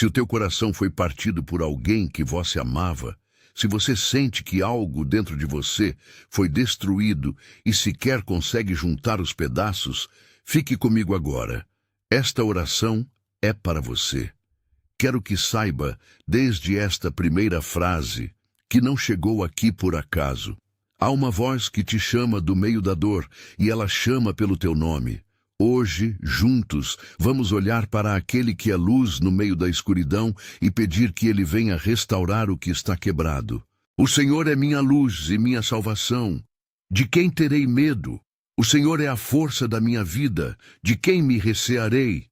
Se o teu coração foi partido por alguém que você amava, se você sente que algo dentro de você foi destruído e sequer consegue juntar os pedaços, fique comigo agora. Esta oração é para você. Quero que saiba, desde esta primeira frase, que não chegou aqui por acaso. Há uma voz que te chama do meio da dor e ela chama pelo teu nome. Hoje, juntos, vamos olhar para aquele que é luz no meio da escuridão e pedir que ele venha restaurar o que está quebrado. O Senhor é minha luz e minha salvação. De quem terei medo? O Senhor é a força da minha vida. De quem me recearei?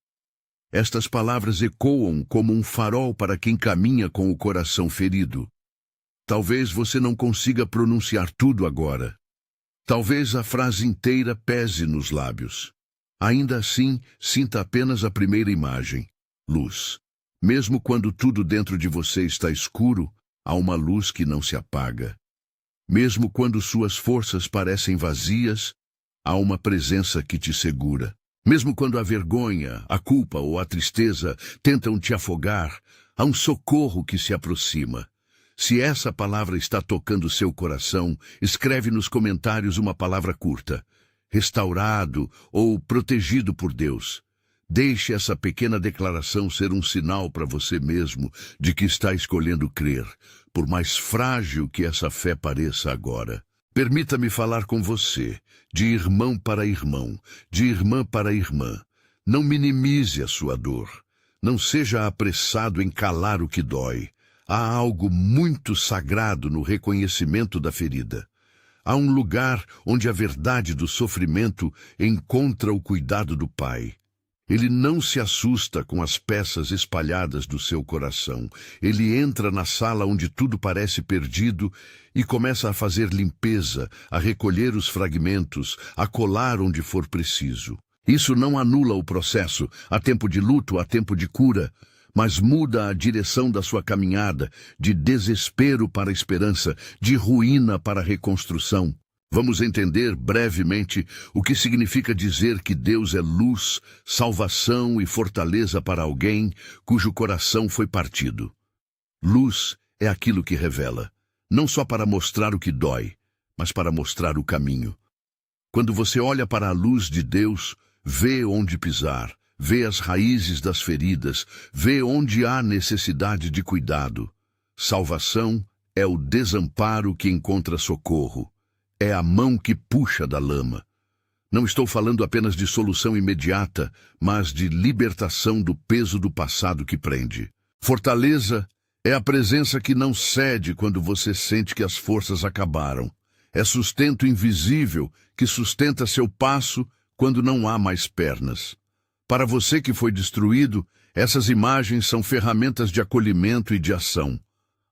Estas palavras ecoam como um farol para quem caminha com o coração ferido. Talvez você não consiga pronunciar tudo agora. Talvez a frase inteira pese nos lábios. Ainda assim, sinta apenas a primeira imagem, luz. Mesmo quando tudo dentro de você está escuro, há uma luz que não se apaga. Mesmo quando suas forças parecem vazias, há uma presença que te segura. Mesmo quando a vergonha, a culpa ou a tristeza tentam te afogar, há um socorro que se aproxima. Se essa palavra está tocando seu coração, escreve nos comentários uma palavra curta. Restaurado ou protegido por Deus. Deixe essa pequena declaração ser um sinal para você mesmo de que está escolhendo crer, por mais frágil que essa fé pareça agora. Permita-me falar com você, de irmão para irmão, de irmã para irmã. Não minimize a sua dor. Não seja apressado em calar o que dói. Há algo muito sagrado no reconhecimento da ferida. Há um lugar onde a verdade do sofrimento encontra o cuidado do Pai. Ele não se assusta com as peças espalhadas do seu coração. Ele entra na sala onde tudo parece perdido e começa a fazer limpeza, a recolher os fragmentos, a colar onde for preciso. Isso não anula o processo. Há tempo de luto, há tempo de cura, mas muda a direção da sua caminhada, de desespero para esperança, de ruína para reconstrução. Vamos entender brevemente o que significa dizer que Deus é luz, salvação e fortaleza para alguém cujo coração foi partido. Luz é aquilo que revela, não só para mostrar o que dói, mas para mostrar o caminho. Quando você olha para a luz de Deus, vê onde pisar, vê as raízes das feridas, vê onde há necessidade de cuidado. Salvação é o desamparo que encontra socorro. É a mão que puxa da lama. Não estou falando apenas de solução imediata, mas de libertação do peso do passado que prende. Fortaleza é a presença que não cede quando você sente que as forças acabaram. É sustento invisível que sustenta seu passo quando não há mais pernas. Para você que foi destruído, essas imagens são ferramentas de acolhimento e de ação.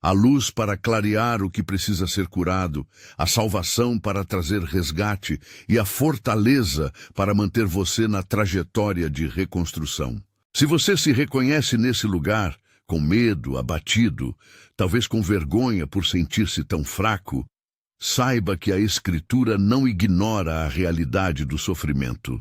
A luz para clarear o que precisa ser curado, a salvação para trazer resgate e a fortaleza para manter você na trajetória de reconstrução. Se você se reconhece nesse lugar, com medo, abatido, talvez com vergonha por sentir-se tão fraco, saiba que a Escritura não ignora a realidade do sofrimento.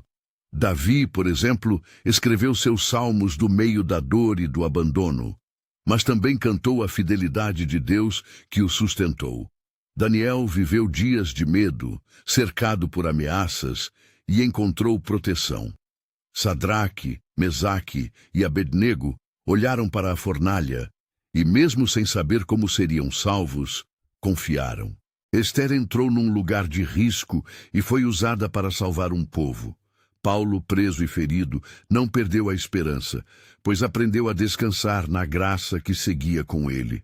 Davi, por exemplo, escreveu seus salmos do meio da dor e do abandono, mas também cantou a fidelidade de Deus que o sustentou. Daniel viveu dias de medo, cercado por ameaças, e encontrou proteção. Sadraque, Mesaque e Abednego olharam para a fornalha e, mesmo sem saber como seriam salvos, confiaram. Ester entrou num lugar de risco e foi usada para salvar um povo. Paulo, preso e ferido, não perdeu a esperança, pois aprendeu a descansar na graça que seguia com ele.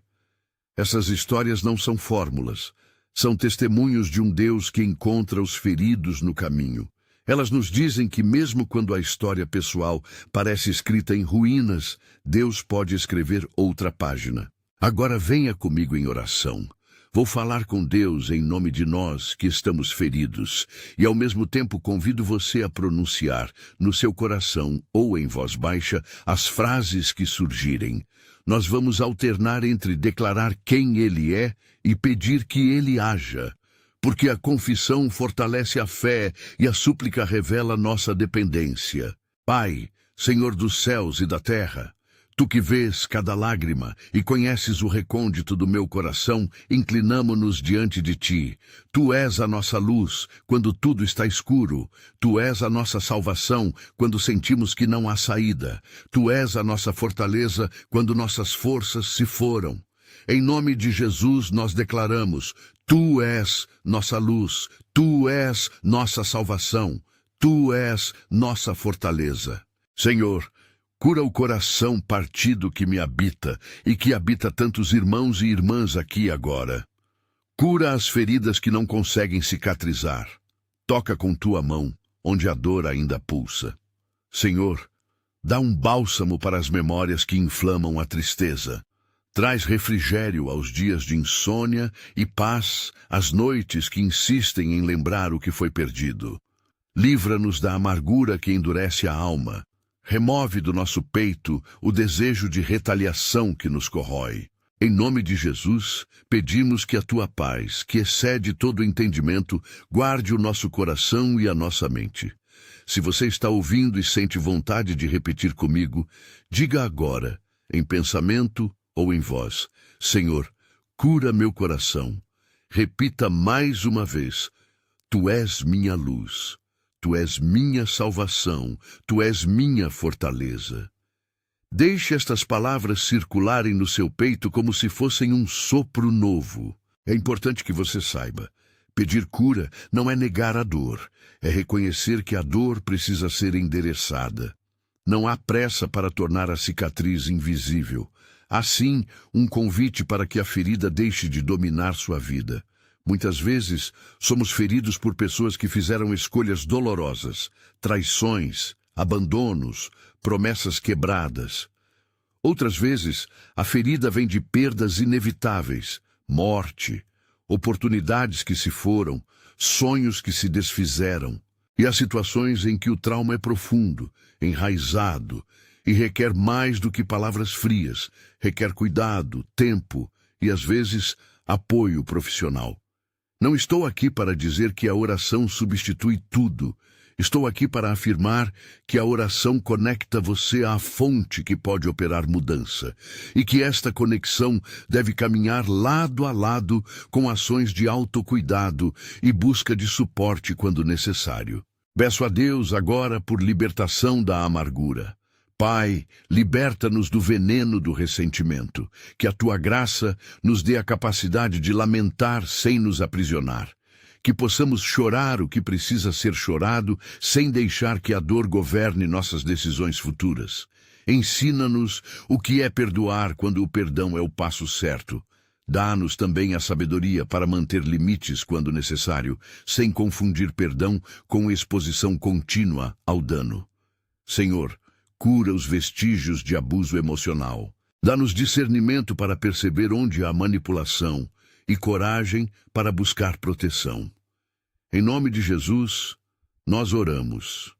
Essas histórias não são fórmulas, são testemunhos de um Deus que encontra os feridos no caminho. Elas nos dizem que mesmo quando a história pessoal parece escrita em ruínas, Deus pode escrever outra página. Agora venha comigo em oração. Vou falar com Deus em nome de nós que estamos feridos e ao mesmo tempo convido você a pronunciar no seu coração ou em voz baixa as frases que surgirem. Nós vamos alternar entre declarar quem Ele é e pedir que Ele haja, porque a confissão fortalece a fé e a súplica revela nossa dependência. Pai, Senhor dos céus e da terra, Tu que vês cada lágrima e conheces o recôndito do meu coração, inclinamo-nos diante de ti. Tu és a nossa luz quando tudo está escuro. Tu és a nossa salvação quando sentimos que não há saída. Tu és a nossa fortaleza quando nossas forças se foram. Em nome de Jesus nós declaramos: Tu és nossa luz, Tu és nossa salvação, Tu és nossa fortaleza. Senhor, cura o coração partido que me habita e que habita tantos irmãos e irmãs aqui agora. Cura as feridas que não conseguem cicatrizar. Toca com tua mão, onde a dor ainda pulsa. Senhor, dá um bálsamo para as memórias que inflamam a tristeza. Traz refrigério aos dias de insônia e paz às noites que insistem em lembrar o que foi perdido. Livra-nos da amargura que endurece a alma. Remove do nosso peito o desejo de retaliação que nos corrói. Em nome de Jesus, pedimos que a tua paz, que excede todo entendimento, guarde o nosso coração e a nossa mente. Se você está ouvindo e sente vontade de repetir comigo, diga agora, em pensamento ou em voz: Senhor, cura meu coração. Repita mais uma vez: Tu és minha luz. Tu és minha salvação, Tu és minha fortaleza. Deixe estas palavras circularem no seu peito como se fossem um sopro novo. É importante que você saiba: pedir cura não é negar a dor, é reconhecer que a dor precisa ser endereçada. Não há pressa para tornar a cicatriz invisível. Há sim um convite para que a ferida deixe de dominar sua vida. Muitas vezes, somos feridos por pessoas que fizeram escolhas dolorosas, traições, abandonos, promessas quebradas. Outras vezes, a ferida vem de perdas inevitáveis, morte, oportunidades que se foram, sonhos que se desfizeram. E há situações em que o trauma é profundo, enraizado, e requer mais do que palavras frias, requer cuidado, tempo e, às vezes, apoio profissional. Não estou aqui para dizer que a oração substitui tudo. Estou aqui para afirmar que a oração conecta você à fonte que pode operar mudança e que esta conexão deve caminhar lado a lado com ações de autocuidado e busca de suporte quando necessário. Peço a Deus agora por libertação da amargura. Pai, liberta-nos do veneno do ressentimento, que a Tua graça nos dê a capacidade de lamentar sem nos aprisionar, que possamos chorar o que precisa ser chorado sem deixar que a dor governe nossas decisões futuras. Ensina-nos o que é perdoar quando o perdão é o passo certo. Dá-nos também a sabedoria para manter limites quando necessário, sem confundir perdão com exposição contínua ao dano. Senhor, cura os vestígios de abuso emocional. Dá-nos discernimento para perceber onde há manipulação e coragem para buscar proteção. Em nome de Jesus, nós oramos.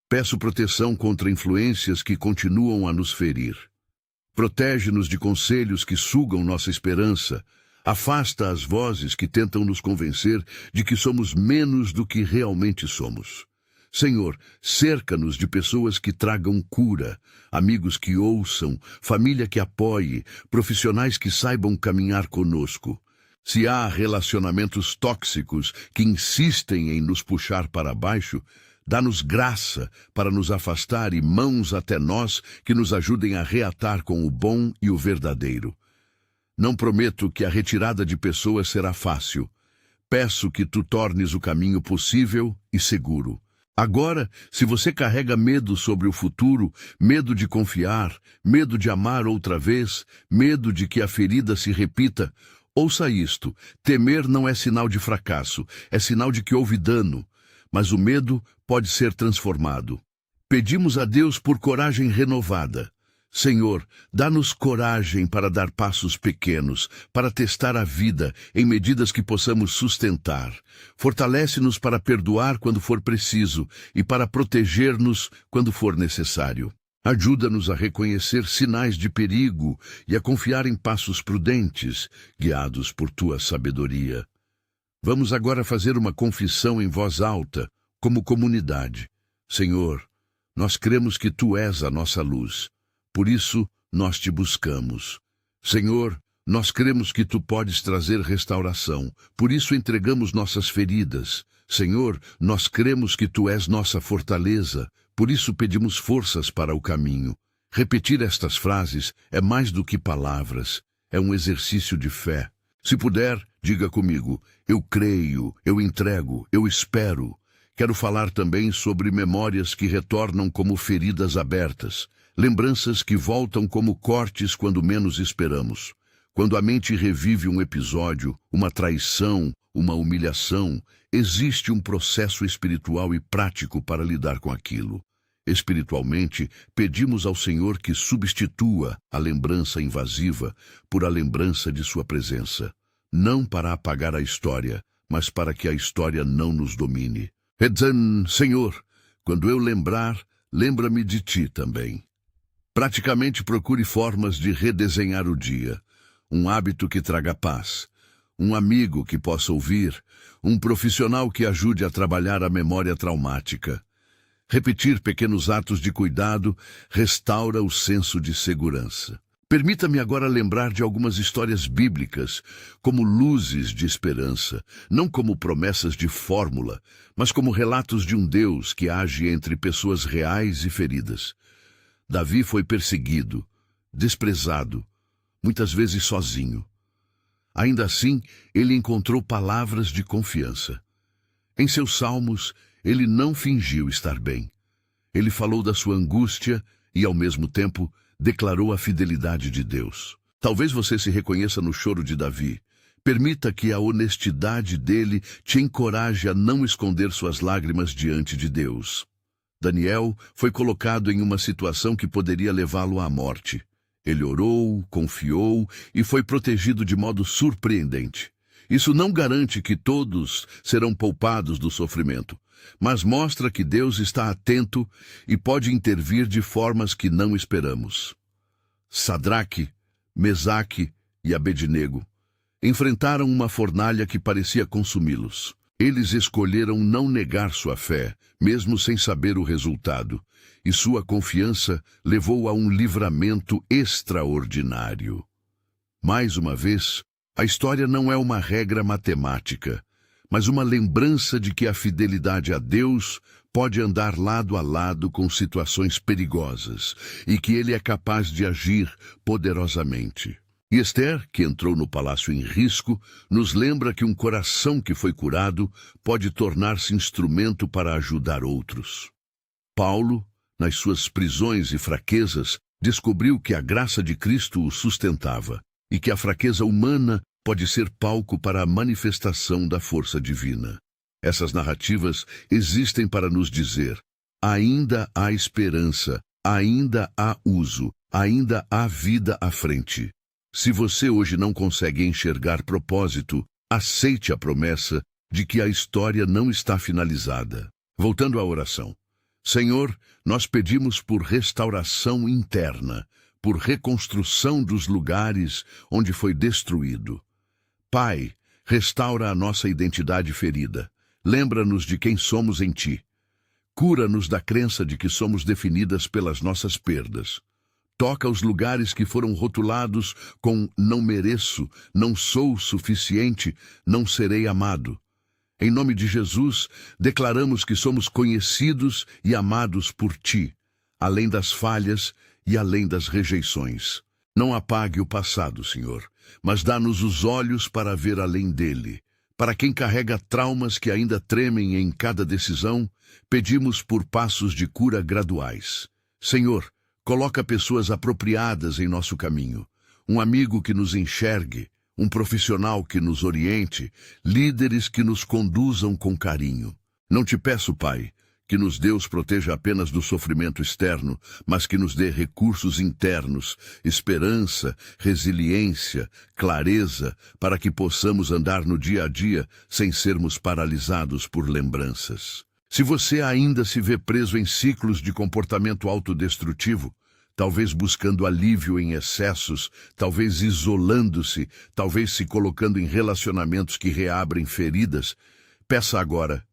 Peço proteção contra influências que continuam a nos ferir. Protege-nos de conselhos que sugam nossa esperança. Afasta as vozes que tentam nos convencer de que somos menos do que realmente somos. Senhor, cerca-nos de pessoas que tragam cura, amigos que ouçam, família que apoie, profissionais que saibam caminhar conosco. Se há relacionamentos tóxicos que insistem em nos puxar para baixo, dá-nos graça para nos afastar e mãos até nós que nos ajudem a reatar com o bom e o verdadeiro. Não prometo que a retirada de pessoas será fácil. Peço que Tu tornes o caminho possível e seguro. Agora, se você carrega medo sobre o futuro, medo de confiar, medo de amar outra vez, medo de que a ferida se repita, ouça isto: temer não é sinal de fracasso, é sinal de que houve dano, mas o medo pode ser transformado. Pedimos a Deus por coragem renovada. Senhor, dá-nos coragem para dar passos pequenos, para testar a vida em medidas que possamos sustentar. Fortalece-nos para perdoar quando for preciso e para proteger-nos quando for necessário. Ajuda-nos a reconhecer sinais de perigo e a confiar em passos prudentes, guiados por Tua sabedoria. Vamos agora fazer uma confissão em voz alta, como comunidade. Senhor, nós cremos que Tu és a nossa luz. Por isso, nós te buscamos. Senhor, nós cremos que tu podes trazer restauração, por isso entregamos nossas feridas. Senhor, nós cremos que tu és nossa fortaleza, por isso pedimos forças para o caminho. Repetir estas frases é mais do que palavras, é um exercício de fé. Se puder, diga comigo: eu creio, eu entrego, eu espero. Quero falar também sobre memórias que retornam como feridas abertas, lembranças que voltam como cortes quando menos esperamos. Quando a mente revive um episódio, uma traição, uma humilhação, existe um processo espiritual e prático para lidar com aquilo. Espiritualmente, pedimos ao Senhor que substitua a lembrança invasiva por a lembrança de sua presença, não para apagar a história, mas para que a história não nos domine. Senhor, quando eu lembrar, lembra-me de ti também. Praticamente procure formas de redesenhar o dia, um hábito que traga paz, um amigo que possa ouvir, um profissional que ajude a trabalhar a memória traumática. Repetir pequenos atos de cuidado restaura o senso de segurança. Permita-me agora lembrar de algumas histórias bíblicas, como luzes de esperança, não como promessas de fórmula, mas como relatos de um Deus que age entre pessoas reais e feridas. Davi foi perseguido, desprezado, muitas vezes sozinho. Ainda assim, ele encontrou palavras de confiança. Em seus salmos, ele não fingiu estar bem. Ele falou da sua angústia e, ao mesmo tempo, declarou a fidelidade de Deus. Talvez você se reconheça no choro de Davi. Permita que a honestidade dele te encoraje a não esconder suas lágrimas diante de Deus. Daniel foi colocado em uma situação que poderia levá-lo à morte. Ele orou, confiou e foi protegido de modo surpreendente. Isso não garante que todos serão poupados do sofrimento, mas mostra que Deus está atento e pode intervir de formas que não esperamos. Sadraque, Mesaque e Abednego enfrentaram uma fornalha que parecia consumi-los. Eles escolheram não negar sua fé, mesmo sem saber o resultado, e sua confiança levou a um livramento extraordinário. Mais uma vez, a história não é uma regra matemática, mas uma lembrança de que a fidelidade a Deus pode andar lado a lado com situações perigosas e que Ele é capaz de agir poderosamente. E Esther, que entrou no palácio em risco, nos lembra que um coração que foi curado pode tornar-se instrumento para ajudar outros. Paulo, nas suas prisões e fraquezas, descobriu que a graça de Cristo o sustentava e que a fraqueza humana pode ser palco para a manifestação da força divina. Essas narrativas existem para nos dizer: ainda há esperança, ainda há uso, ainda há vida à frente. Se você hoje não consegue enxergar propósito, aceite a promessa de que a história não está finalizada. Voltando à oração. Senhor, nós pedimos por restauração interna, por reconstrução dos lugares onde foi destruído. Pai, restaura a nossa identidade ferida. Lembra-nos de quem somos em Ti. Cura-nos da crença de que somos definidas pelas nossas perdas. Toca os lugares que foram rotulados com não mereço, não sou suficiente, não serei amado. Em nome de Jesus, declaramos que somos conhecidos e amados por Ti, além das falhas e além das rejeições. Não apague o passado, Senhor, mas dá-nos os olhos para ver além dele. Para quem carrega traumas que ainda tremem em cada decisão, pedimos por passos de cura graduais. Senhor, coloca pessoas apropriadas em nosso caminho, um amigo que nos enxergue, um profissional que nos oriente, líderes que nos conduzam com carinho. Não te peço, Pai, que nos Deus proteja apenas do sofrimento externo, mas que nos dê recursos internos, esperança, resiliência, clareza, para que possamos andar no dia a dia sem sermos paralisados por lembranças. Se você ainda se vê preso em ciclos de comportamento autodestrutivo, talvez buscando alívio em excessos, talvez isolando-se, talvez se colocando em relacionamentos que reabrem feridas, peça agora: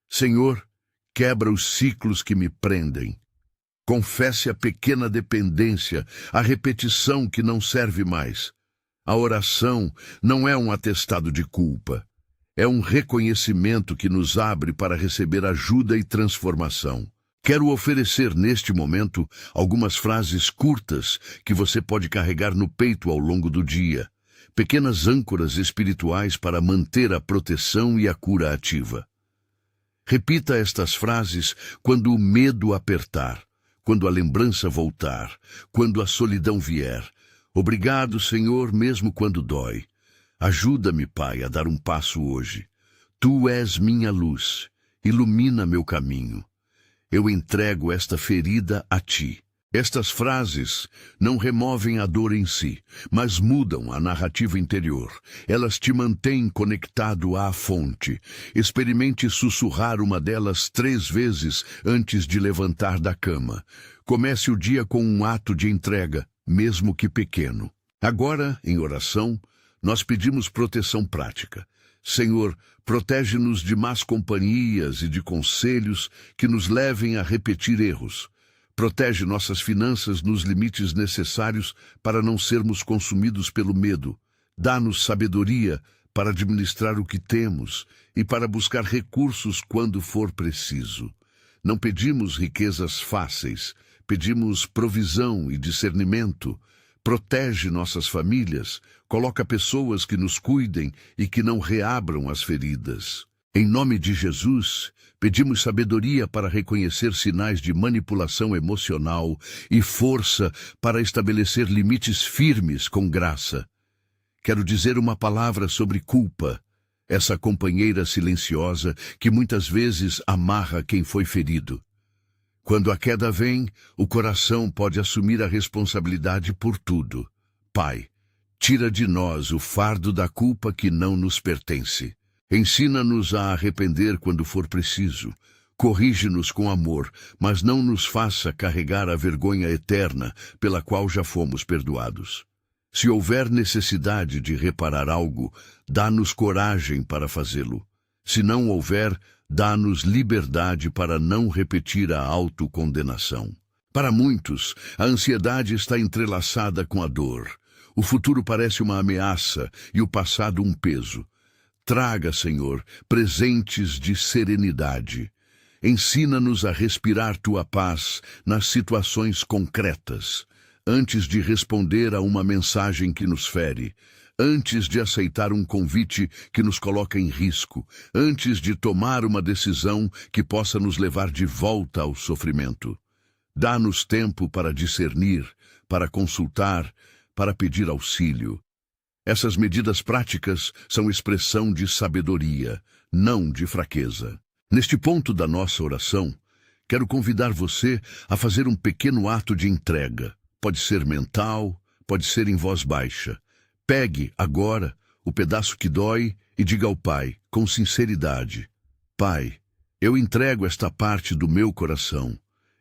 Senhor, quebra os ciclos que me prendem. Confesse a pequena dependência, a repetição que não serve mais. A oração não é um atestado de culpa. É um reconhecimento que nos abre para receber ajuda e transformação. Quero oferecer neste momento algumas frases curtas que você pode carregar no peito ao longo do dia. Pequenas âncoras espirituais para manter a proteção e a cura ativa. Repita estas frases quando o medo apertar, quando a lembrança voltar, quando a solidão vier. Obrigado, Senhor, mesmo quando dói. Ajuda-me, Pai, a dar um passo hoje. Tu és minha luz, ilumina meu caminho. Eu entrego esta ferida a Ti. Estas frases não removem a dor em si, mas mudam a narrativa interior. Elas te mantêm conectado à fonte. Experimente sussurrar uma delas 3 vezes antes de levantar da cama. Comece o dia com um ato de entrega, mesmo que pequeno. Agora, em oração, nós pedimos proteção prática. Senhor, protege-nos de más companhias e de conselhos que nos levem a repetir erros. Protege nossas finanças nos limites necessários para não sermos consumidos pelo medo. Dá-nos sabedoria para administrar o que temos e para buscar recursos quando for preciso. Não pedimos riquezas fáceis, pedimos provisão e discernimento. Protege nossas famílias, coloca pessoas que nos cuidem e que não reabram as feridas. Em nome de Jesus, pedimos sabedoria para reconhecer sinais de manipulação emocional e força para estabelecer limites firmes com graça. Quero dizer uma palavra sobre culpa, essa companheira silenciosa que muitas vezes amarra quem foi ferido. Quando a queda vem, o coração pode assumir a responsabilidade por tudo. Pai, tira de nós o fardo da culpa que não nos pertence. Ensina-nos a arrepender quando for preciso. Corrige-nos com amor, mas não nos faça carregar a vergonha eterna pela qual já fomos perdoados. Se houver necessidade de reparar algo, dá-nos coragem para fazê-lo. Se não houver, dá-nos liberdade para não repetir a autocondenação. Para muitos, a ansiedade está entrelaçada com a dor. O futuro parece uma ameaça e o passado um peso. Traga, Senhor, presentes de serenidade. Ensina-nos a respirar Tua paz nas situações concretas, antes de responder a uma mensagem que nos fere, antes de aceitar um convite que nos coloca em risco, antes de tomar uma decisão que possa nos levar de volta ao sofrimento. Dá-nos tempo para discernir, para consultar, para pedir auxílio. Essas medidas práticas são expressão de sabedoria, não de fraqueza. Neste ponto da nossa oração, quero convidar você a fazer um pequeno ato de entrega. Pode ser mental, pode ser em voz baixa. Pegue, agora, o pedaço que dói e diga ao Pai, com sinceridade: Pai, eu entrego esta parte do meu coração.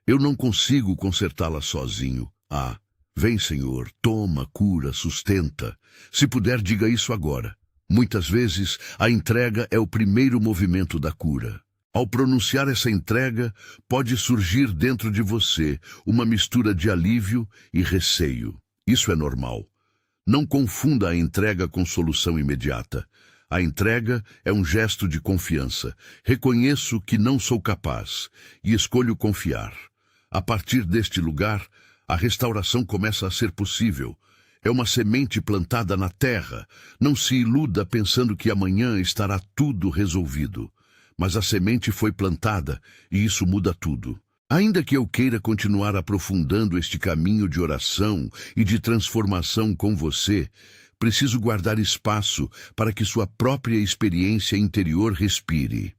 Eu não consigo consertá-la sozinho. Vem, Senhor, toma, cura, sustenta. Se puder, diga isso agora. Muitas vezes, a entrega é o primeiro movimento da cura. Ao pronunciar essa entrega, pode surgir dentro de você uma mistura de alívio e receio. Isso é normal. Não confunda a entrega com solução imediata. A entrega é um gesto de confiança. Reconheço que não sou capaz e escolho confiar. A partir deste lugar, a restauração começa a ser possível. É uma semente plantada na terra. Não se iluda pensando que amanhã estará tudo resolvido. Mas a semente foi plantada e isso muda tudo. Ainda que eu queira continuar aprofundando este caminho de oração e de transformação com você, preciso guardar espaço para que sua própria experiência interior respire.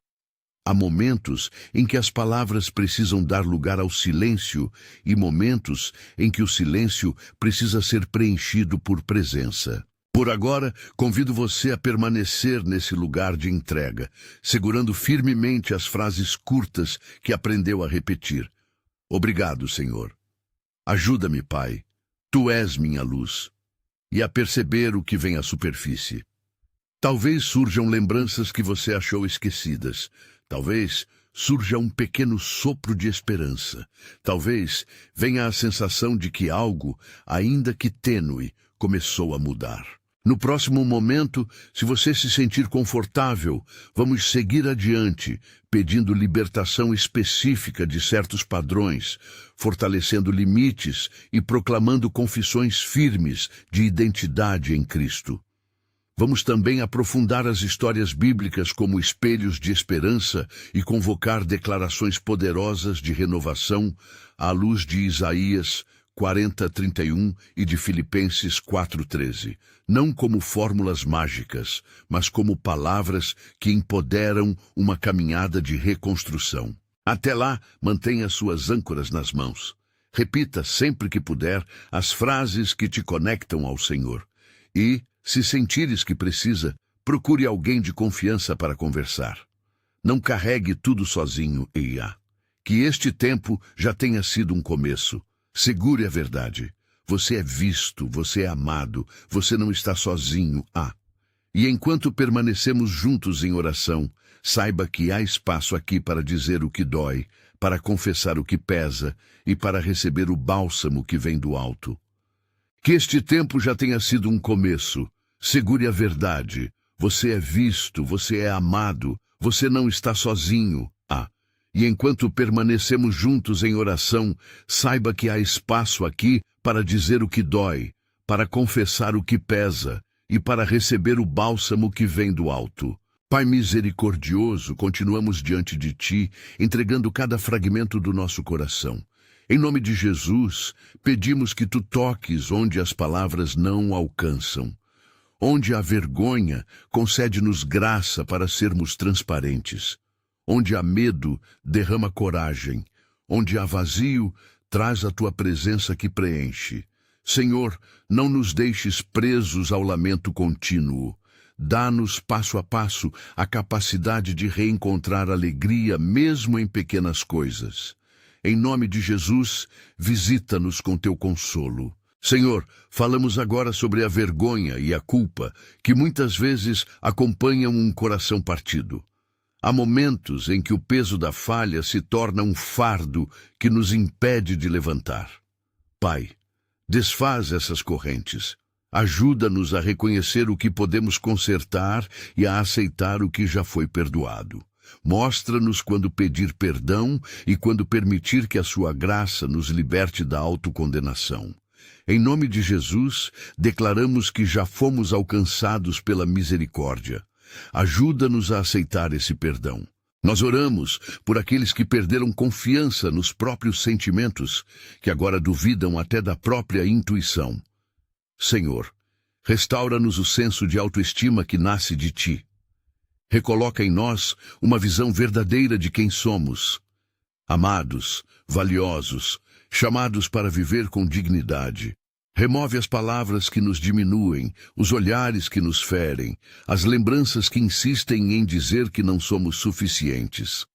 Há momentos em que as palavras precisam dar lugar ao silêncio e momentos em que o silêncio precisa ser preenchido por presença. Por agora, convido você a permanecer nesse lugar de entrega, segurando firmemente as frases curtas que aprendeu a repetir. Obrigado, Senhor. Ajuda-me, Pai. Tu és minha luz. E a perceber o que vem à superfície. Talvez surjam lembranças que você achou esquecidas. Talvez surja um pequeno sopro de esperança. Talvez venha a sensação de que algo, ainda que tênue, começou a mudar. No próximo momento, se você se sentir confortável, vamos seguir adiante, pedindo libertação específica de certos padrões, fortalecendo limites e proclamando confissões firmes de identidade em Cristo. Vamos também aprofundar as histórias bíblicas como espelhos de esperança e convocar declarações poderosas de renovação à luz de Isaías 40:31 e de Filipenses 4:13, não como fórmulas mágicas, mas como palavras que empoderam uma caminhada de reconstrução. Até lá, mantenha suas âncoras nas mãos. Repita sempre que puder as frases que te conectam ao Senhor. E, se sentires que precisa, procure alguém de confiança para conversar. Não carregue tudo sozinho, Eia. Que este tempo já tenha sido um começo. Segure a verdade. Você é visto, você é amado, você não está sozinho. E enquanto permanecemos juntos em oração, saiba que há espaço aqui para dizer o que dói, para confessar o que pesa e para receber o bálsamo que vem do alto. Que este tempo já tenha sido um começo. Segure a verdade. Você é visto, você é amado, você não está sozinho. E enquanto permanecemos juntos em oração, saiba que há espaço aqui para dizer o que dói, para confessar o que pesa e para receber o bálsamo que vem do alto. Pai misericordioso, continuamos diante de Ti, entregando cada fragmento do nosso coração. Em nome de Jesus, pedimos que Tu toques onde as palavras não alcançam. Onde há vergonha, concede-nos graça para sermos transparentes. Onde há medo, derrama coragem. Onde há vazio, traz a Tua presença que preenche. Senhor, não nos deixes presos ao lamento contínuo. Dá-nos, passo a passo, a capacidade de reencontrar alegria mesmo em pequenas coisas. Em nome de Jesus, visita-nos com Teu consolo. Senhor, falamos agora sobre a vergonha e a culpa que muitas vezes acompanham um coração partido. Há momentos em que o peso da falha se torna um fardo que nos impede de levantar. Pai, desfaz essas correntes. Ajuda-nos a reconhecer o que podemos consertar e a aceitar o que já foi perdoado. Mostra-nos quando pedir perdão e quando permitir que a sua graça nos liberte da autocondenação. Em nome de Jesus, declaramos que já fomos alcançados pela misericórdia. Ajuda-nos a aceitar esse perdão. Nós oramos por aqueles que perderam confiança nos próprios sentimentos, que agora duvidam até da própria intuição. Senhor, restaura-nos o senso de autoestima que nasce de Ti. Recoloca em nós uma visão verdadeira de quem somos. Amados, valiosos, chamados para viver com dignidade. Remove as palavras que nos diminuem, os olhares que nos ferem, as lembranças que insistem em dizer que não somos suficientes.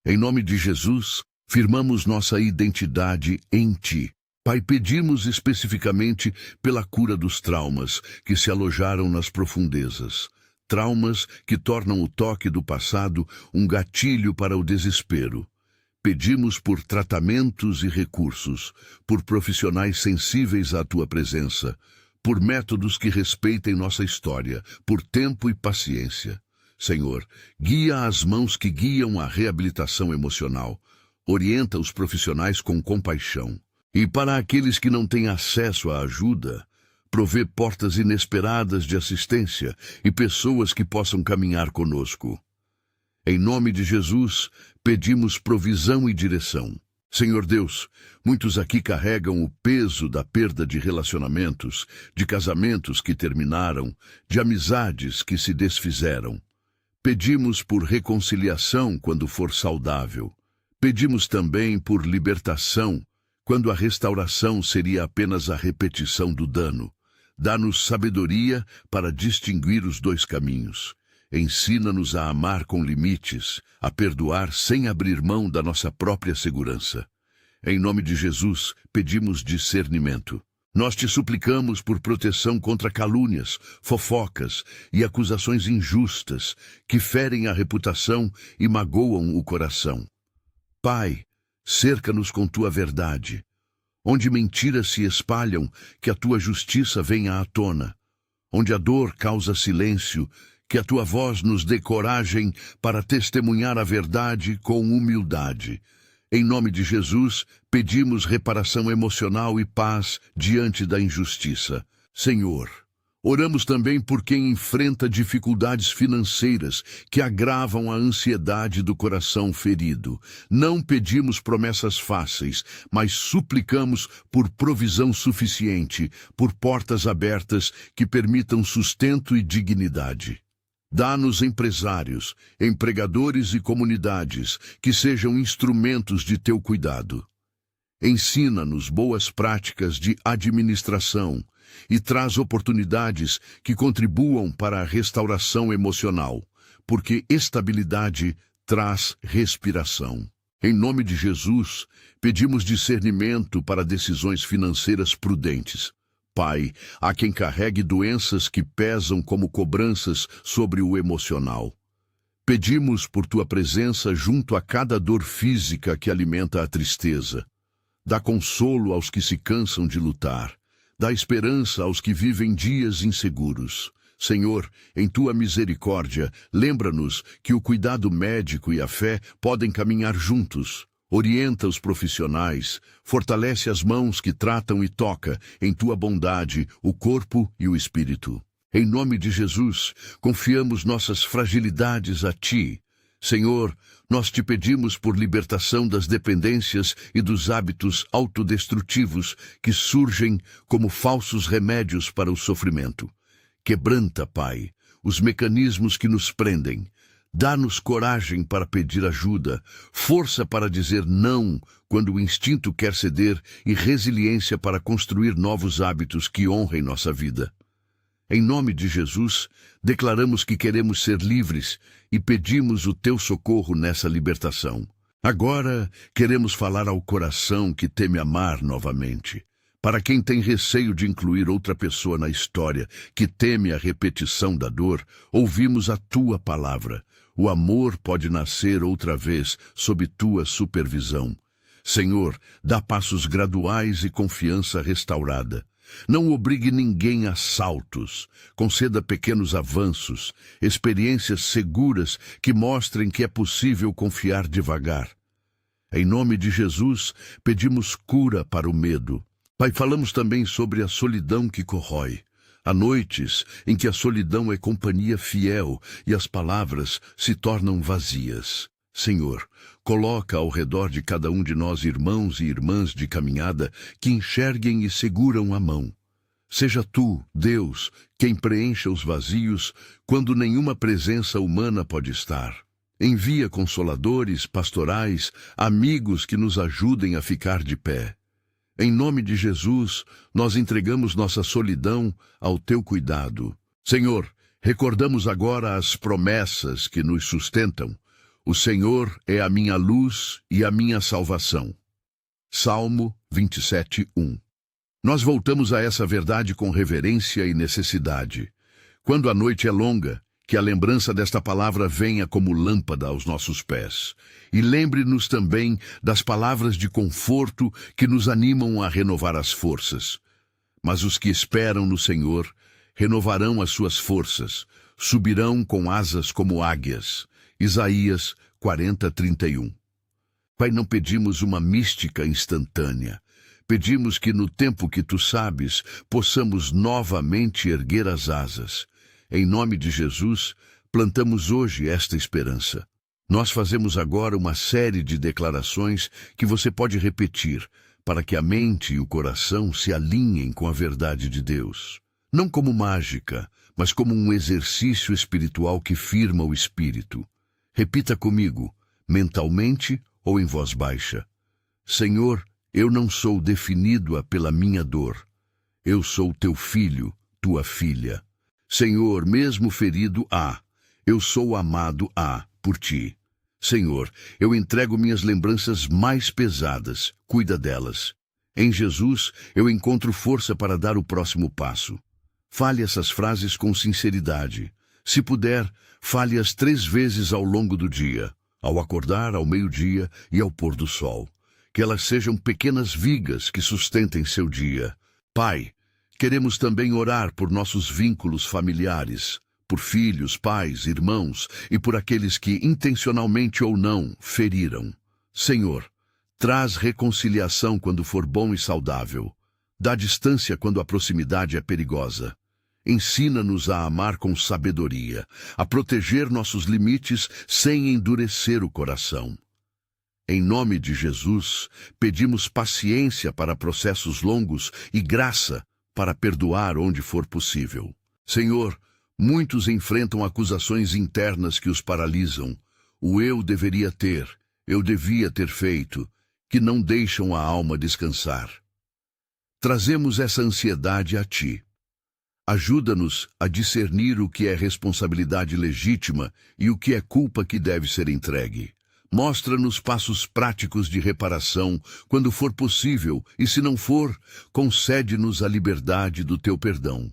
Em nome de Jesus, firmamos nossa identidade em Ti. Pai, pedimos especificamente pela cura dos traumas que se alojaram nas profundezas. Traumas que tornam o toque do passado um gatilho para o desespero. Pedimos por tratamentos e recursos, por profissionais sensíveis à Tua presença, por métodos que respeitem nossa história, por tempo e paciência. Senhor, guia as mãos que guiam a reabilitação emocional. Orienta os profissionais com compaixão. E para aqueles que não têm acesso à ajuda, provê portas inesperadas de assistência e pessoas que possam caminhar conosco. Em nome de Jesus, pedimos provisão e direção. Senhor Deus, muitos aqui carregam o peso da perda de relacionamentos, de casamentos que terminaram, de amizades que se desfizeram. Pedimos por reconciliação quando for saudável. Pedimos também por libertação, quando a restauração seria apenas a repetição do dano. Dá-nos sabedoria para distinguir os dois caminhos. Ensina-nos a amar com limites, a perdoar sem abrir mão da nossa própria segurança. Em nome de Jesus, pedimos discernimento. Nós te suplicamos por proteção contra calúnias, fofocas e acusações injustas que ferem a reputação e magoam o coração. Pai, cerca-nos com tua verdade. Onde mentiras se espalham, que a tua justiça venha à tona. Onde a dor causa silêncio, que a tua voz nos dê coragem para testemunhar a verdade com humildade. Em nome de Jesus, pedimos reparação emocional e paz diante da injustiça. Senhor, oramos também por quem enfrenta dificuldades financeiras que agravam a ansiedade do coração ferido. Não pedimos promessas fáceis, mas suplicamos por provisão suficiente, por portas abertas que permitam sustento e dignidade. Dá-nos empresários, empregadores e comunidades que sejam instrumentos de teu cuidado. Ensina-nos boas práticas de administração e traz oportunidades que contribuam para a restauração emocional, porque estabilidade traz respiração. Em nome de Jesus, pedimos discernimento para decisões financeiras prudentes. Pai, há quem carregue doenças que pesam como cobranças sobre o emocional. Pedimos por tua presença junto a cada dor física que alimenta a tristeza. Dá consolo aos que se cansam de lutar. Dá esperança aos que vivem dias inseguros. Senhor, em tua misericórdia, lembra-nos que o cuidado médico e a fé podem caminhar juntos. Orienta os profissionais, fortalece as mãos que tratam e toca, em tua bondade, o corpo e o espírito. Em nome de Jesus, confiamos nossas fragilidades a ti. Senhor, nós te pedimos por libertação das dependências e dos hábitos autodestrutivos que surgem como falsos remédios para o sofrimento. Quebranta, Pai, os mecanismos que nos prendem. Dá-nos coragem para pedir ajuda, força para dizer não quando o instinto quer ceder e resiliência para construir novos hábitos que honrem nossa vida. Em nome de Jesus, declaramos que queremos ser livres e pedimos o teu socorro nessa libertação. Agora, queremos falar ao coração que teme amar novamente. Para quem tem receio de incluir outra pessoa na história, que teme a repetição da dor, ouvimos a tua palavra. O amor pode nascer outra vez sob tua supervisão. Senhor, dá passos graduais e confiança restaurada. Não obrigue ninguém a saltos. Conceda pequenos avanços, experiências seguras que mostrem que é possível confiar devagar. Em nome de Jesus, pedimos cura para o medo. Pai, falamos também sobre a solidão que corrói. Há noites em que a solidão é companhia fiel e as palavras se tornam vazias. Senhor, coloca ao redor de cada um de nós irmãos e irmãs de caminhada que enxerguem e seguram a mão. Seja tu, Deus, quem preencha os vazios quando nenhuma presença humana pode estar. Envia consoladores, pastorais, amigos que nos ajudem a ficar de pé. Em nome de Jesus, nós entregamos nossa solidão ao teu cuidado. Senhor, recordamos agora as promessas que nos sustentam. O Senhor é a minha luz e a minha salvação. Salmo 27:1. Nós voltamos a essa verdade com reverência e necessidade. Quando a noite é longa, que a lembrança desta palavra venha como lâmpada aos nossos pés. E lembre-nos também das palavras de conforto que nos animam a renovar as forças. Mas os que esperam no Senhor renovarão as suas forças, subirão com asas como águias. Isaías 40:31. Pai, não pedimos uma mística instantânea. Pedimos que no tempo que tu sabes, possamos novamente erguer as asas. Em nome de Jesus, plantamos hoje esta esperança. Nós fazemos agora uma série de declarações que você pode repetir, para que a mente e o coração se alinhem com a verdade de Deus. Não como mágica, mas como um exercício espiritual que firma o espírito. Repita comigo, mentalmente ou em voz baixa. Senhor, eu não sou definido pela minha dor. Eu sou teu filho, tua filha. Senhor, mesmo ferido, eu sou amado, por ti. Senhor, eu entrego minhas lembranças mais pesadas, cuida delas. Em Jesus, eu encontro força para dar o próximo passo. Fale essas frases com sinceridade. Se puder, fale-as 3 vezes ao longo do dia. ao acordar, ao meio-dia e ao pôr do sol. Que elas sejam pequenas vigas que sustentem seu dia. Pai, queremos também orar por nossos vínculos familiares, por filhos, pais, irmãos e por aqueles que, intencionalmente ou não, feriram. Senhor, traz reconciliação quando for bom e saudável. Dá distância quando a proximidade é perigosa. Ensina-nos a amar com sabedoria, a proteger nossos limites sem endurecer o coração. Em nome de Jesus, pedimos paciência para processos longos e graça para perdoar onde for possível. Senhor, muitos enfrentam acusações internas que os paralisam. O eu deveria ter, eu devia ter feito, que não deixam a alma descansar. Trazemos essa ansiedade a Ti. Ajuda-nos a discernir o que é responsabilidade legítima e o que é culpa que deve ser entregue. Mostra-nos passos práticos de reparação quando for possível e, se não for, concede-nos a liberdade do Teu perdão.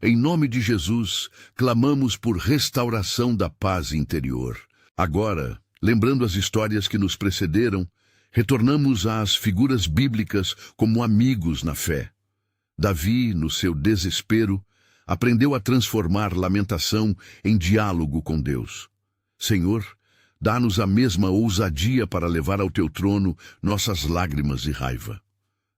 Em nome de Jesus, clamamos por restauração da paz interior. Agora, lembrando as histórias que nos precederam, retornamos às figuras bíblicas como amigos na fé. Davi, no seu desespero, aprendeu a transformar lamentação em diálogo com Deus. Senhor, dá-nos a mesma ousadia para levar ao Teu trono nossas lágrimas e raiva.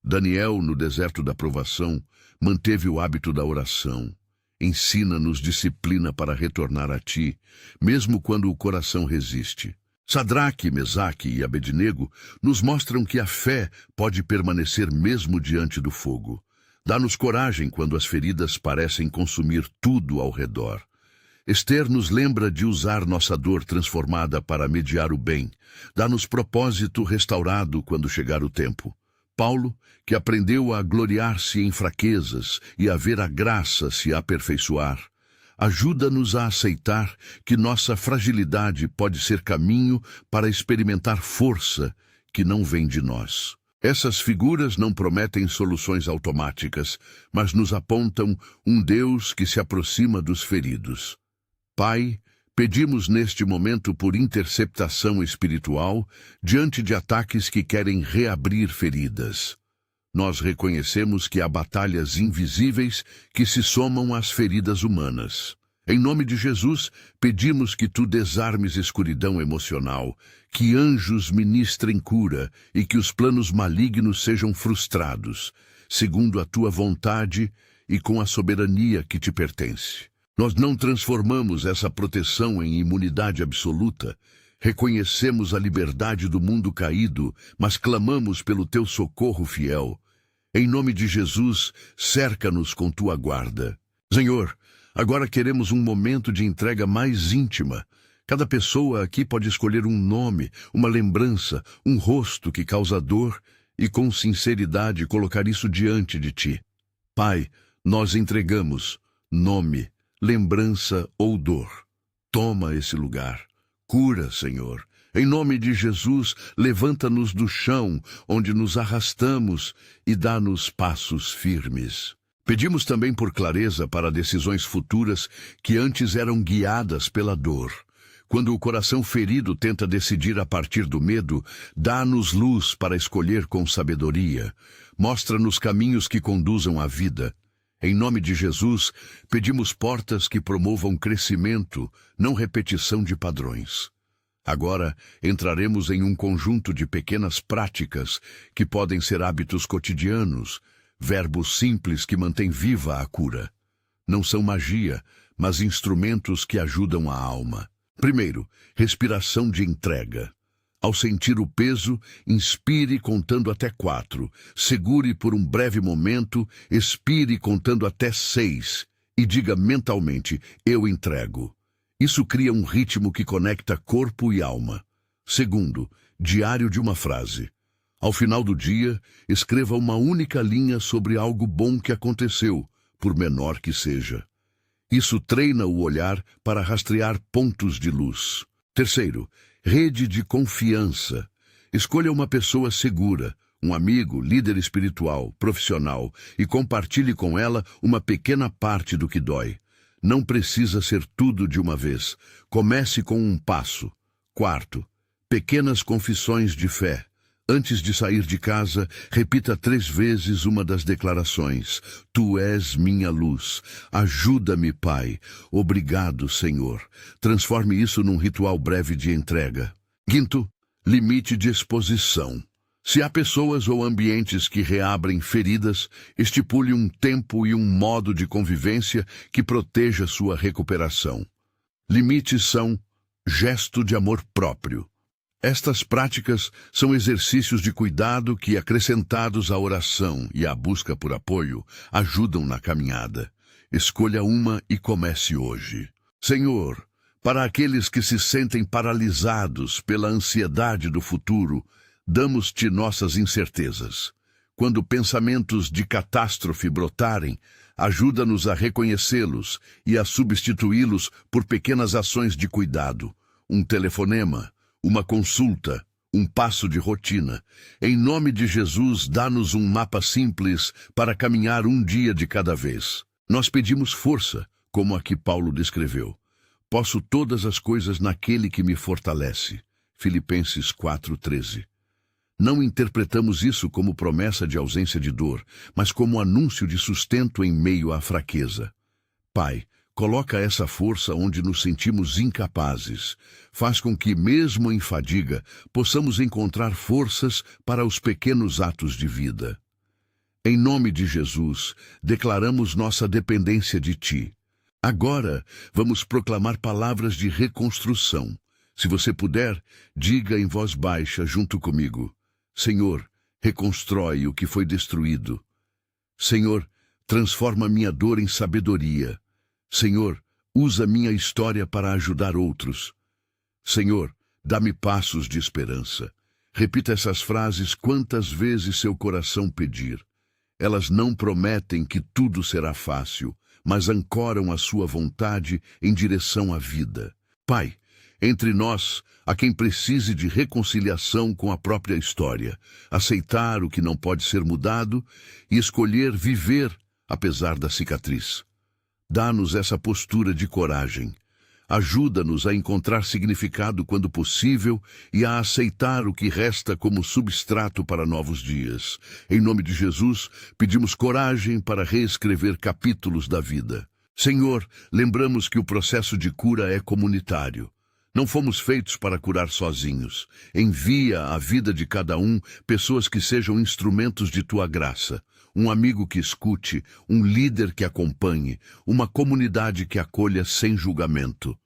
Daniel, no deserto da provação, manteve o hábito da oração. Ensina-nos disciplina para retornar a Ti, mesmo quando o coração resiste. Sadraque, Mesaque e Abednego nos mostram que a fé pode permanecer mesmo diante do fogo. Dá-nos coragem quando as feridas parecem consumir tudo ao redor. Ester nos lembra de usar nossa dor transformada para mediar o bem. Dá-nos propósito restaurado quando chegar o tempo. Paulo, que aprendeu a gloriar-se em fraquezas e a ver a graça se aperfeiçoar, ajuda-nos a aceitar que nossa fragilidade pode ser caminho para experimentar força que não vem de nós. Essas figuras não prometem soluções automáticas, mas nos apontam um Deus que se aproxima dos feridos. Pai, pedimos neste momento por interceptação espiritual diante de ataques que querem reabrir feridas. Nós reconhecemos que há batalhas invisíveis que se somam às feridas humanas. Em nome de Jesus, pedimos que Tu desarmes escuridão emocional, que anjos ministrem cura e que os planos malignos sejam frustrados, segundo a Tua vontade e com a soberania que Te pertence. Nós não transformamos essa proteção em imunidade absoluta. Reconhecemos a liberdade do mundo caído, mas clamamos pelo Teu socorro fiel. Em nome de Jesus, cerca-nos com Tua guarda. Senhor, agora queremos um momento de entrega mais íntima. Cada pessoa aqui pode escolher um nome, uma lembrança, um rosto que causa dor e com sinceridade colocar isso diante de Ti. Pai, nós entregamos nome, lembrança ou dor. Toma esse lugar. Cura, Senhor. Em nome de Jesus, levanta-nos do chão, onde nos arrastamos, e dá-nos passos firmes. Pedimos também por clareza para decisões futuras que antes eram guiadas pela dor. Quando o coração ferido tenta decidir a partir do medo, dá-nos luz para escolher com sabedoria. Mostra-nos caminhos que conduzam à vida. Em nome de Jesus, pedimos portas que promovam crescimento, não repetição de padrões. Agora, entraremos em um conjunto de pequenas práticas que podem ser hábitos cotidianos, verbos simples que mantêm viva a cura. Não são magia, mas instrumentos que ajudam a alma. Primeiro, respiração de entrega. Ao sentir o peso, inspire contando até 4. Segure por um breve momento, expire contando até 6. E diga mentalmente, eu entrego. Isso cria um ritmo que conecta corpo e alma. Segundo, diário de uma frase. Ao final do dia, escreva uma única linha sobre algo bom que aconteceu, por menor que seja. Isso treina o olhar para rastrear pontos de luz. Terceiro, rede de confiança. Escolha uma pessoa segura, um amigo, líder espiritual, profissional, e compartilhe com ela uma pequena parte do que dói. Não precisa ser tudo de uma vez. Comece com um passo. Quarto, Pequenas confissões de fé. Antes de sair de casa, repita 3 vezes uma das declarações. Tu és minha luz. Ajuda-me, Pai. Obrigado, Senhor. Transforme isso num ritual breve de entrega. Quinto, limite de exposição. Se há pessoas ou ambientes que reabrem feridas, estipule um tempo e um modo de convivência que proteja sua recuperação. Limites são gesto de amor próprio. Estas práticas são exercícios de cuidado que, acrescentados à oração e à busca por apoio, ajudam na caminhada. Escolha uma e comece hoje. Senhor, para aqueles que se sentem paralisados pela ansiedade do futuro, damos-te nossas incertezas. Quando pensamentos de catástrofe brotarem, ajuda-nos a reconhecê-los e a substituí-los por pequenas ações de cuidado. Um telefonema, uma consulta, um passo de rotina. Em nome de Jesus, dá-nos um mapa simples para caminhar um dia de cada vez. Nós pedimos força, como aqui Paulo descreveu. Posso todas as coisas naquele que me fortalece. Filipenses 4:13. Não interpretamos isso como promessa de ausência de dor, mas como anúncio de sustento em meio à fraqueza. Pai, coloca essa força onde nos sentimos incapazes. Faz com que, mesmo em fadiga, possamos encontrar forças para os pequenos atos de vida. Em nome de Jesus, declaramos nossa dependência de Ti. Agora, vamos proclamar palavras de reconstrução. Se você puder, diga em voz baixa junto comigo. Senhor, reconstrói o que foi destruído. Senhor, transforma minha dor em sabedoria. Senhor, usa minha história para ajudar outros. Senhor, dá-me passos de esperança. Repita essas frases quantas vezes seu coração pedir. Elas não prometem que tudo será fácil, mas ancoram a sua vontade em direção à vida. Pai, entre nós, há quem precise de reconciliação com a própria história, aceitar o que não pode ser mudado e escolher viver apesar da cicatriz. Dá-nos essa postura de coragem. Ajuda-nos a encontrar significado quando possível e a aceitar o que resta como substrato para novos dias. Em nome de Jesus, pedimos coragem para reescrever capítulos da vida. Senhor, lembramos que o processo de cura é comunitário. Não fomos feitos para curar sozinhos. Envia à vida de cada um pessoas que sejam instrumentos de Tua graça. Um amigo que escute, um líder que acompanhe, uma comunidade que acolha sem julgamento.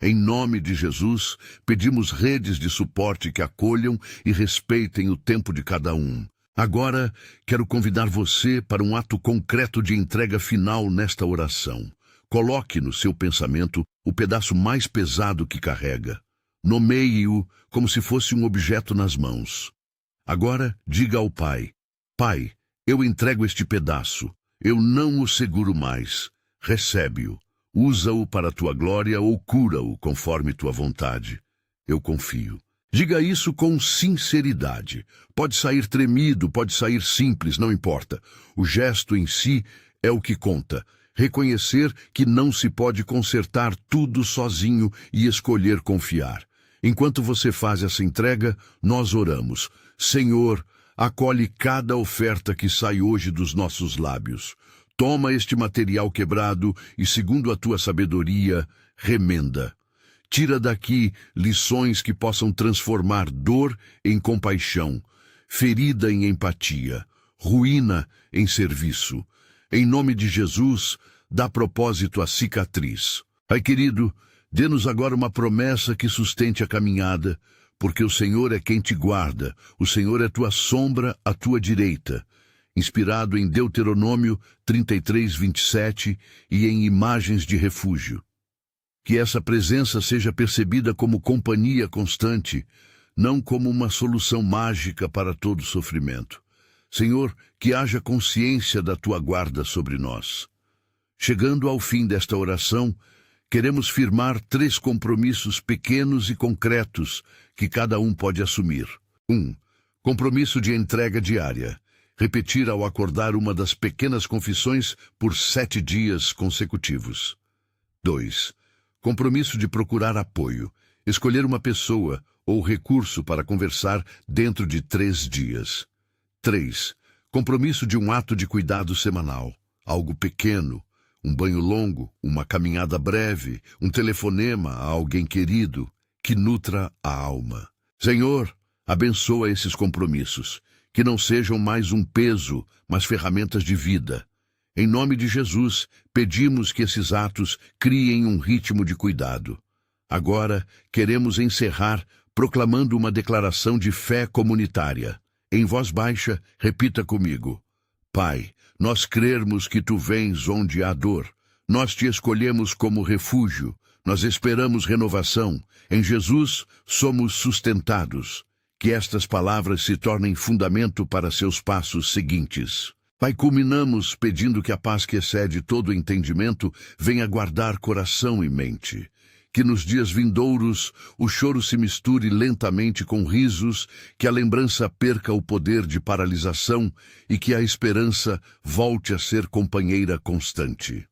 Em nome de Jesus, pedimos redes de suporte que acolham e respeitem o tempo de cada um. Agora, quero convidar você para um ato concreto de entrega final nesta oração. Coloque no seu pensamento o pedaço mais pesado que carrega. Nomeie-o como se fosse um objeto nas mãos. Agora, diga ao Pai: Pai, eu entrego este pedaço. Eu não o seguro mais. Recebe-o. Usa-o para a tua glória ou cura-o conforme tua vontade. Eu confio. Diga isso com sinceridade. Pode sair tremido, pode sair simples, não importa. O gesto em si é o que conta. Reconhecer que não se pode consertar tudo sozinho e escolher confiar. Enquanto você faz essa entrega, nós oramos. Senhor, acolhe cada oferta que sai hoje dos nossos lábios. Toma este material quebrado e, segundo a tua sabedoria, remenda. Tira daqui lições que possam transformar dor em compaixão, ferida em empatia, ruína em serviço. Em nome de Jesus, dá propósito à cicatriz. Pai querido, dê-nos agora uma promessa que sustente a caminhada, porque o Senhor é quem te guarda, o Senhor é tua sombra à tua direita. Inspirado em Deuteronômio 33:27 e em imagens de refúgio. Que essa presença seja percebida como companhia constante, não como uma solução mágica para todo sofrimento. Senhor, que haja consciência da tua guarda sobre nós. Chegando ao fim desta oração, queremos firmar 3 compromissos pequenos e concretos que cada um pode assumir. 1. Compromisso de entrega diária. Repetir ao acordar uma das pequenas confissões por 7 dias consecutivos. 2. Compromisso de procurar apoio. Escolher uma pessoa, ou recurso para conversar dentro de 3 dias. 3. Compromisso de um ato de cuidado semanal. Algo pequeno, um banho longo, uma caminhada breve, um telefonema a alguém querido, que nutra a alma. Senhor, abençoa esses compromissos, que não sejam mais um peso, mas ferramentas de vida. Em nome de Jesus, pedimos que esses atos criem um ritmo de cuidado. Agora, queremos encerrar proclamando uma declaração de fé comunitária. Em voz baixa, repita comigo. Pai, nós crermos que Tu vens onde há dor. Nós Te escolhemos como refúgio. Nós esperamos renovação. Em Jesus, somos sustentados. Que estas palavras se tornem fundamento para seus passos seguintes. Pai, culminamos pedindo que a paz que excede todo o entendimento venha guardar coração e mente. Que nos dias vindouros o choro se misture lentamente com risos, que a lembrança perca o poder de paralisação e que a esperança volte a ser companheira constante.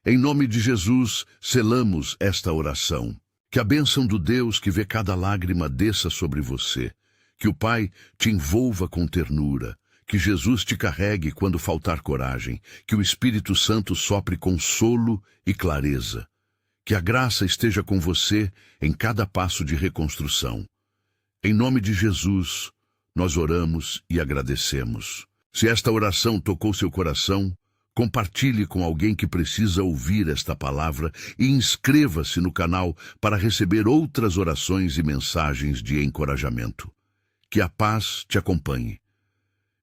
Em nome de Jesus, selamos esta oração. Que a bênção do Deus que vê cada lágrima desça sobre você. Que o Pai te envolva com ternura. Que Jesus te carregue quando faltar coragem. Que o Espírito Santo sopre consolo e clareza. Que a graça esteja com você em cada passo de reconstrução. Em nome de Jesus, nós oramos e agradecemos. Se esta oração tocou seu coração, compartilhe com alguém que precisa ouvir esta palavra e inscreva-se no canal para receber outras orações e mensagens de encorajamento. Que a paz te acompanhe.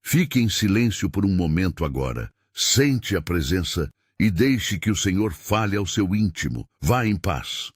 Fique em silêncio por um momento agora. Sente a presença e deixe que o Senhor fale ao seu íntimo. Vá em paz.